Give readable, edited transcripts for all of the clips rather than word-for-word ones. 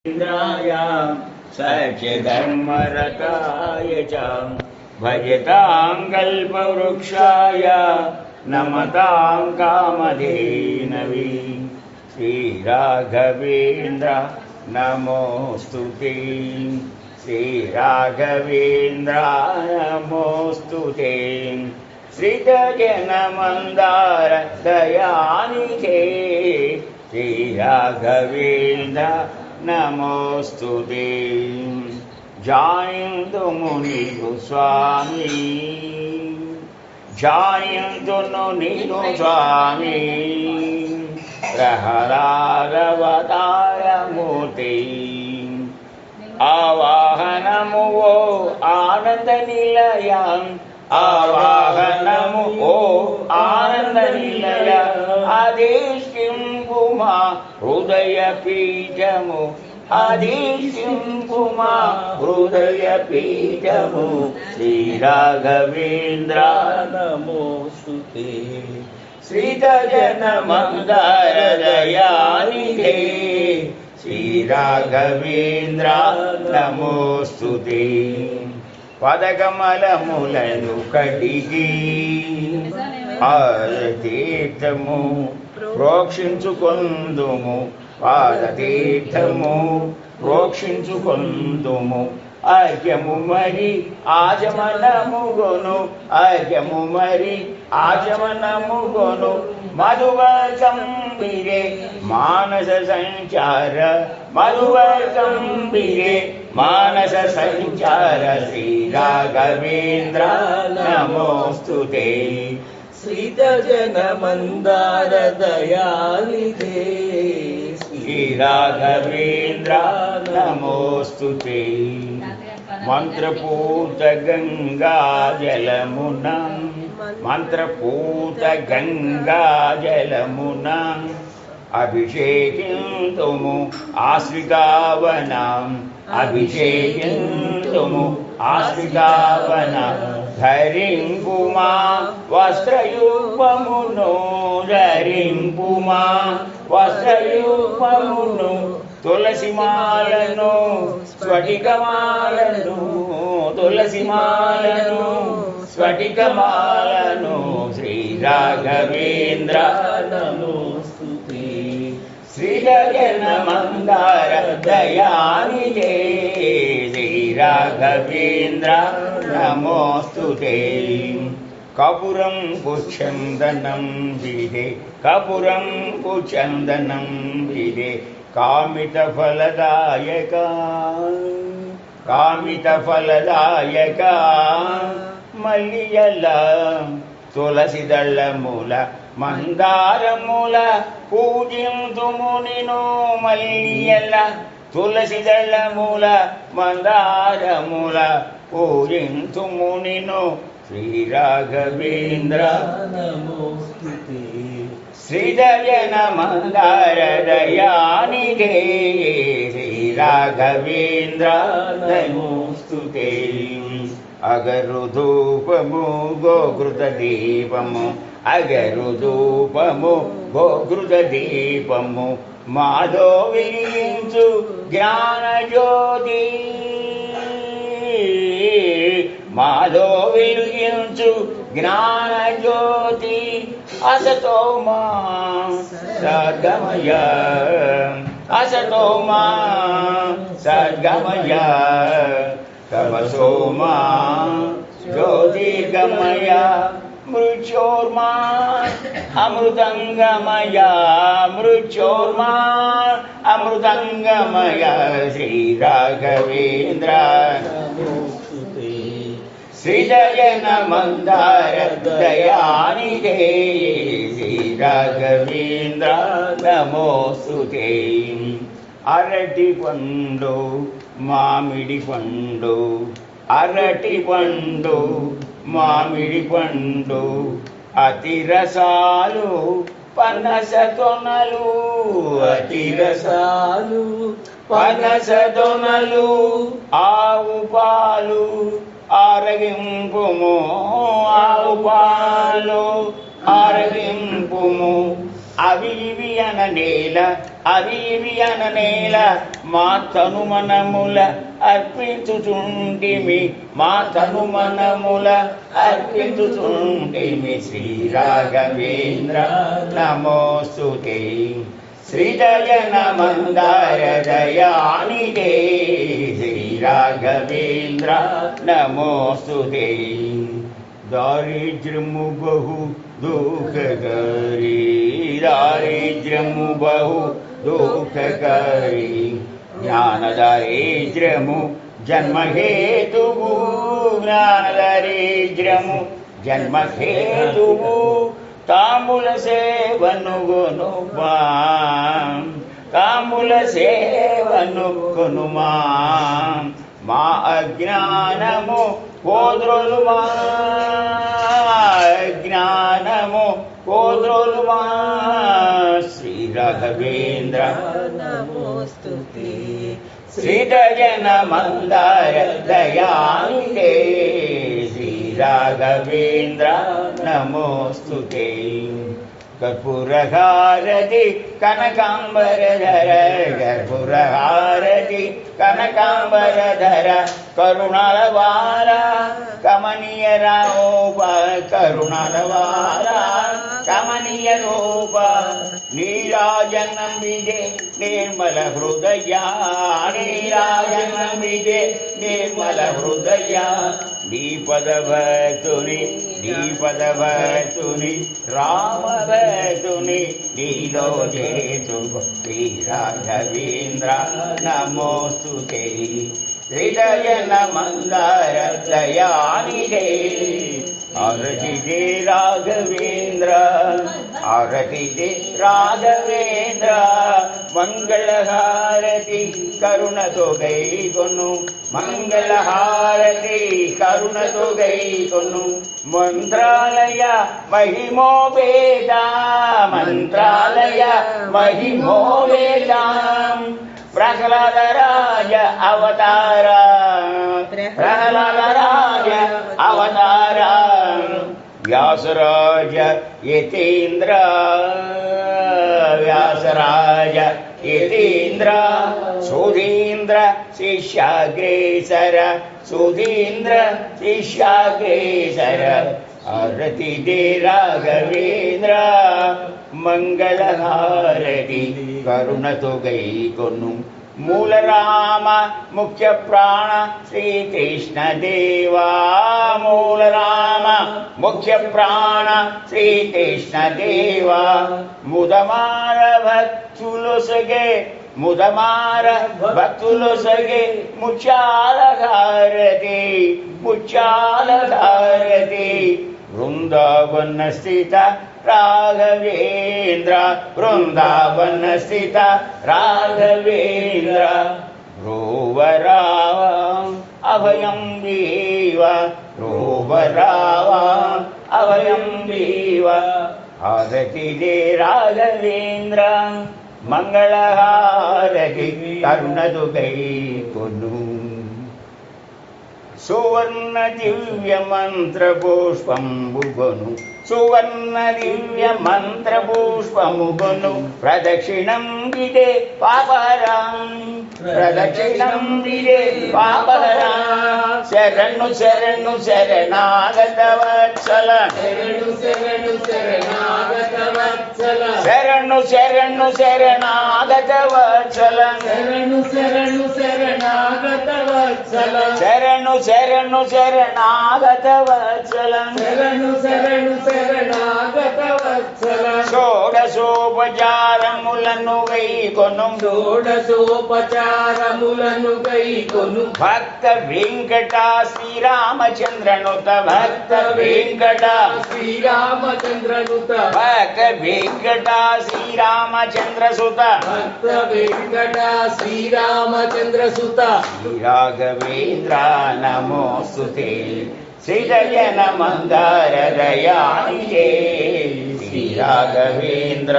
इंद्राय सत्यधर्मरताय च भजतां कल्पवृक्षाय नमतां कामधेनवे श्रीराघवेन्द्र नमोऽस्तु ते श्रीराघवेन्द्र नमोऽस्तु ते श्रितजनमन्दार दयानिधे श्रीराघवेन्द्र नमोऽस्तु ते जायन्तु मुनिगोस्वामी जायन्तु मुनिगोस्वामी प्रहलादवतारमूर्ति आवाहनमु वो आनन्दनिलयम् आवाहनमु आनन्दनिलय आदेशिंपुमा हृदयपीठमु आदेशिंपुमा हृदयपीठमु श्रीराघवेन्द्र नमोऽस्तु ते श्रीतजनमन्दार दयानिधे श्रीराघवेन्द्र नमोऽस्तु ते పదకమలములను కడిగి పాదతీర్థము ప్రోక్షించుకొందుము పాదతీర్థము ప్రోక్షించుకొందుము అర్ఘ్యము మరి ఆచమనముగొను అర్ఘ్యము మరి ఆచమనముగొను మధువకంబిరే మానస సంచార మధువకంబిరే మానస సంచార శ్రీరాఘవేంద్ర నమోऽस्तु ते श्रीतजनमन्दार दयानिधे श्रीराघवेन्द्र नमोऽस्तु ते మంత్రపూత గంగా జలమున మంత్రపూత గంగా జలమున అభిషేకింతుము ఆశ్రితావనం అభిషేకింతుము ఆశ్రితావనం ధరింపుమా వస్త్రయూపమును ధరింపుమా వస్త్రయూపమును తులసిమాలను స్ఫటికమాలను తులసిమాలను స్ఫటికమాలను శ్రీరాఘవేంద్ర నమోऽस्तु ते श्रीजनमन्दार दयानिधे श्रीराघवेन्द्र नमोऽस्तु ते कपूरं पुष्यन्दनं विदे कपूरं पुष्यन्दनं विदे कामितफलदायक कामितफलदायक मल्लियल तुलसीदళముల మందారముల పూజింతుము నిను మల్లియల తులసిదళముల మందారముల పూజింతుము నిను శ్రీరాఘవేంద్ర నమోऽस्तु ते श्रीजनमन्दार दयानिधे श्रीराघवेन्द्र नमोऽस्तु ते अगरुधूपमु गोघृतदीपमु अगरुधूपमु गोघृतदीपमु माधो विरिंचु ज्ञानज्योति माधो विरिंचु ज्ञानज्योति असतो मा सद्गमय असतो मा सद्गमय तमसो मा ज्योतिर्गमय मृत्योर्मा अमृतंगमय मृत्योर्मा अमृतंगमय श्रीराघवेन्द्र श्रीजनमन्दार दयानिधे श्रीराघवेन्द्र नमोऽस्तु ते अरटि पंडु मामिडि पंडु अरटि पंडु मामिडि पंडु अतिरसालु पनस तोनलु अतिरसालु पनस तोनलु आవు పాలు ఆరగింపుము ఆవు పాలు ఆరగింపుము అవి ఇవి అన నేల అవి ఇవి అననేల మా తనుమనముల అర్పించుచుంటిమి మా తనుమనముల అర్పించుచుంటిమి శ్రీ రాఘవేంద్ర నమోస్తుతే శ్రీదయన మందార దయానిదే శ్రీ రాఘవేంద్ర నమోస్తుతే దారిద్ర్యము బహు దుఃఖకరి దారిద్ర్యము బహు దుఃఖకరి జ్ఞాన దారిద్ర్యము జన్మహేతువు జ్ఞాన దారిద్ర్యము జన్మహేతువు తాముల సేవను గొనుమా తాముల సేవను కొనుమా మా అజ్ఞానము పోద్రోలుమా అజ్ఞానము పోద్రోలుమా శ్రీ రాఘవేంద్ర నమోస్తుతే శ్రీదయన మందార దయానిదే శ్రీ రాఘవేంద్ర నమోస్తుతే కర్పూరహారతి కనకాంబరధర కర్పూరహారతి కనకాంబరధర కరుణాలవార కమనీయ రూప కరుణాలవార కమనీయ రూప నీరాజనంబిదే నిర్మల హృదయ నీరాజనంబిదే నిర్మల హృదయ నీ పదభక్తుని రామ భక్తుని నీలో చేతు శ్రీ రాఘవేంద్ర నమోస్తుతే హృదయన మందార దయానిదే ఆరతిదే రాఘవేంద్ర ఆరతిదే రాఘవేంద్ర మంగళహారతి కరుణతో గైకొను మంగళహారతి కరుణతో గైకొను మంత్రాలయ మహిమోపేత మంత్రాలయ మహిమోపేత ప్రహ్లాదరాజ అవతార ప్రహ్లాదరాజ అవతార వ్యాసరాజ యతీంద్ర వ్యాసరాజ యతీంద్ర సుధీంద్ర శిష్యాగ్రేసర సుధీంద్ర శిష్యాగ్రేసర ఆరతిదే రాఘవేంద్ర మంగళహారతి కరుణతో గైకొను మూల రామ ముఖ్య ప్రాణ శ్రీకృష్ణ దేవా మూల రామ ముఖ్య ప్రాణ శ్రీకృష్ణ దేవా ముదమార భక్తులు సగే ముదమార భక్తులు సగే ముచ్చాల హారతి ముచ్చాల హారతి వృందావన స్థిత రాఘవేంద్ర వృందావన స్థిత రాఘవేంద్ర రోవరావ అభయం వీవ రోవరావ అభయం వీవ హారతిదే రాఘవేంద్ర మంగళహారతి కరుణదు గైకొను సువర్ణ దివ్య మంత్ర పుష్పంబుగొను సువర్ణ దివ్య మంత్ర పుష్పముగొను ప్రదక్షిణం విదే పాపహరం ప్రదక్షిణం విదే పాపహరం శరణు శరణు శరణాగత వత్సల శరణు శరణు శరణాగత వత్సల శరణు శరణు శరణాగత వత్సల శరణు శరణు శరణాగత వత్సల శరణు శరణు శరణాగత వత్సల శరణు శరణు శరణాగత వత్సల షోడశోపచారములను గైకొను షోడశోపచారములను గైకొను భక్త వెంకట శ్రీరామచంద్రనుత భక్త వెంకట శ్రీరామచంద్రనుత భక్త వెంకట శ్రీరామచంద్ర సుత భక్త వెంకట శ్రీరామచంద్ర సుత శ్రీ రాఘవేంద్ర నమోస్తుతే శ్రీదయన మందార దయానిదే శ్రీ రాఘవేంద్ర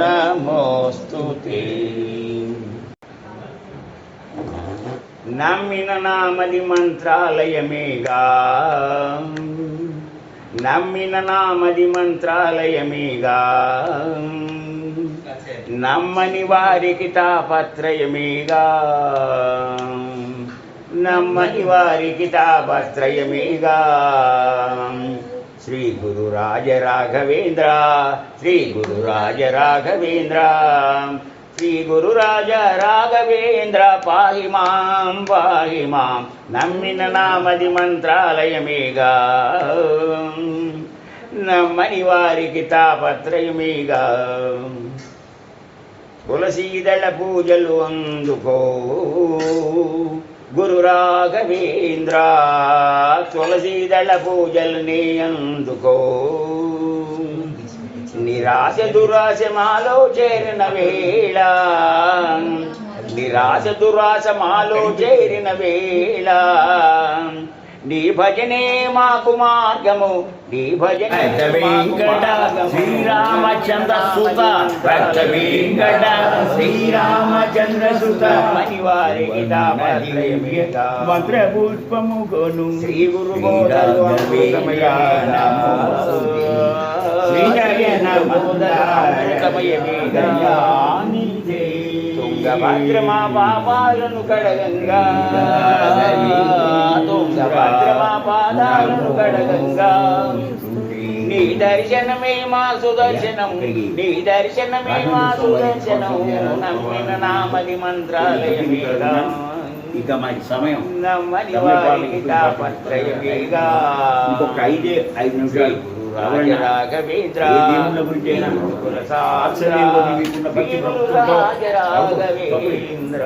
నమోస్తుతే నమ్మిన నామది మంత్రాలయమేగా నమ్మిన నామది మంత్రాలయమేగా నమ్మని వారికి తాపత్రయమేగా, నమ్మని వారికి తాపత్రయమేగా. శ్రీ గురు రాజ రాఘవేంద్ర, శ్రీ గురు రాజ రాఘవేంద్ర, శ్రీ గురు రాజ రాఘవేంద్ర పాహి మాం పాహి మాం. నమ్మిన నామది మంత్రాలయమేగా, నమ్మని వారికి తాపత్రయమేగా. తులసీదళ పూజలు అందుకో గురు రాఘవేంద్ర, తులసీదళ పూజలు నీ అందుకో. నిరాశ దురాశ మాలో చేరిన వేళ, నిరాశ దురాశ మాలో చేరిన వేళ, నీ భజనే మాకు మార్గము, నీ భజనే వెంకట శ్రీరామచంద్ర సుత, భక్త వెంకట శ్రీరామచంద్ర సుత, మణివారికి తాపత్రయమేగా. మంత్రపుష్పము కొను శ్రీ గురు బోధలు అమృతమయా నమో, శ్రీజయ నమోదమయమేగా. తుంగభద్ర మా పాపాలను కడగంగా, తుంగభద్ర మా పాదాలను కడగంగా. నీ దర్శనమే మా సుదర్శనం, నీ దర్శనమే మా సుదర్శనం. నమ్మిన నామది మంత్రాలయమేగా, ఇక మరి సమయం నమ్మని వారికి తాపత్రయమేగా. ఇంకొక 5 నిమిషాలు. రాజ రాఘవేంద్ర, ఏ దేవుళ్ళ గురించైనా కుల సాక్షి అక్షరేందో నీకున్న భక్తి రాజ రాఘవేంద్ర.